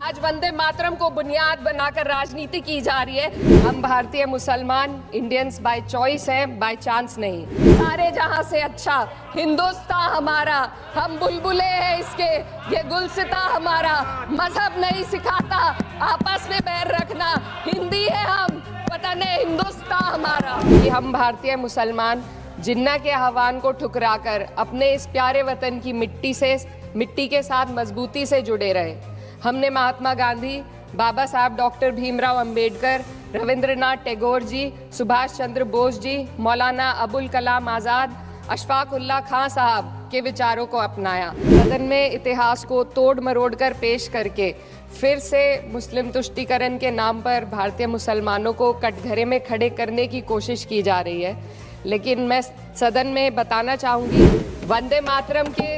आज वंदे मातरम को बुनियाद बनाकर राजनीति की जा रही है। हम भारतीय मुसलमान इंडियंस बाय चॉइस हैं, बाय चांस नहीं। सारे जहां से अच्छा हिंदुस्तान हमारा, हम बुलबुले हैं इसके, ये गुलसिता हमारा। मजहब नहीं सिखाता आपस में बैर रखना, हिंदी है हम, वतन है हिंदुस्तान हमारा। कि हम भारतीय मुसलमान जिन्ना के आह्वान को ठुकराकर अपने इस प्यारे वतन की मिट्टी के साथ मजबूती से जुड़े रहे। हमने महात्मा गांधी, बाबा साहब डॉक्टर भीमराव अंबेडकर, रविंद्रनाथ टैगोर जी, सुभाष चंद्र बोस जी, मौलाना अबुल कलाम आज़ाद, अशफाक उल्लाह खां साहब के विचारों को अपनाया। सदन में इतिहास को तोड़ मरोड़ कर पेश करके फिर से मुस्लिम तुष्टीकरण के नाम पर भारतीय मुसलमानों को कटघरे में खड़े करने की कोशिश की जा रही है। लेकिन मैं सदन में बताना चाहूँगी, वंदे मातरम के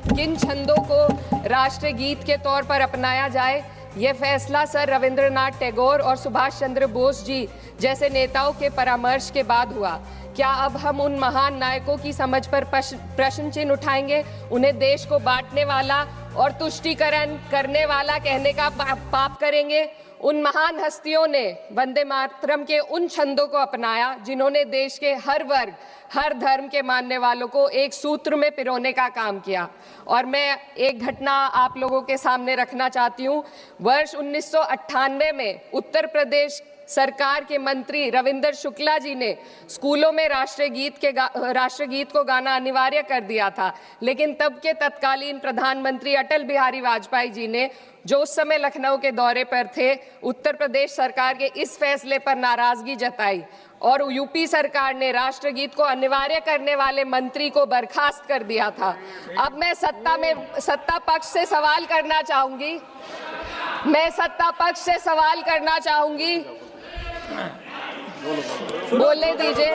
किन छंदों को राष्ट्रगीत के तौर पर अपनाया जाए, ये फैसला सर रविंद्रनाथ टैगोर और सुभाष चंद्र बोस जी जैसे नेताओं के परामर्श के बाद हुआ। क्या अब हम उन महान नायकों की समझ पर प्रश्न चिन्ह उठाएंगे? उन्हें देश को बांटने वाला और तुष्टीकरण करने वाला कहने का पाप करेंगे? उन महान हस्तियों ने वंदे मातरम के उन छंदों को अपनाया जिन्होंने देश के हर वर्ग, हर धर्म के मानने वालों को एक सूत्र में पिरोने का काम किया। और मैं एक घटना आप लोगों के सामने रखना चाहती हूँ। वर्ष 1998 में उत्तर प्रदेश सरकार के मंत्री रविंदर शुक्ला जी ने स्कूलों में राष्ट्रगीत को गाना अनिवार्य कर दिया था। लेकिन तब के तत्कालीन प्रधानमंत्री अटल बिहारी वाजपेयी जी ने, जो उस समय लखनऊ के दौरे पर थे, उत्तर प्रदेश सरकार के इस फैसले पर नाराजगी जताई और यूपी सरकार ने राष्ट्रगीत को अनिवार्य करने वाले मंत्री को बर्खास्त कर दिया था। अब मैं सत्ता पक्ष से सवाल करना चाहूंगी, बोलने दीजिए।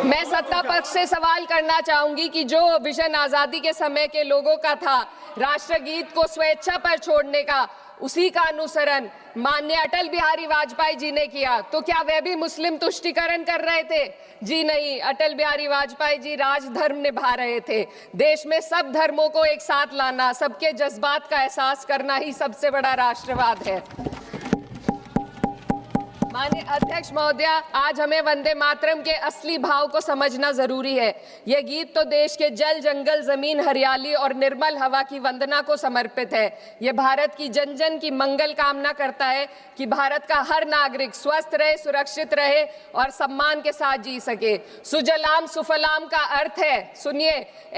मैं सत्ता पक्ष से सवाल करना चाहूंगी कि जो विजन आजादी के समय के लोगों का था, राष्ट्रगीत को स्वेच्छा पर छोड़ने का, उसी का अनुसरण माननीय अटल बिहारी वाजपेयी जी ने किया, तो क्या वह भी मुस्लिम तुष्टीकरण कर रहे थे? जी नहीं, अटल बिहारी वाजपेयी जी राजधर्म निभा रहे थे। देश में सब धर्मों को एक साथ लाना, सबके जज्बात का एहसास करना ही सबसे बड़ा राष्ट्रवाद है। माननीय अध्यक्ष महोदय, आज हमें वंदे मातरम के असली भाव को समझना जरूरी है। यह गीत तो देश के जल, जंगल, जमीन, हरियाली और निर्मल हवा की वंदना को समर्पित है। यह भारत की जन जन की मंगल कामना करता है कि भारत का हर नागरिक स्वस्थ रहे, सुरक्षित रहे और सम्मान के साथ जी सके। सुजलाम सुफलाम का अर्थ है, सुनिए,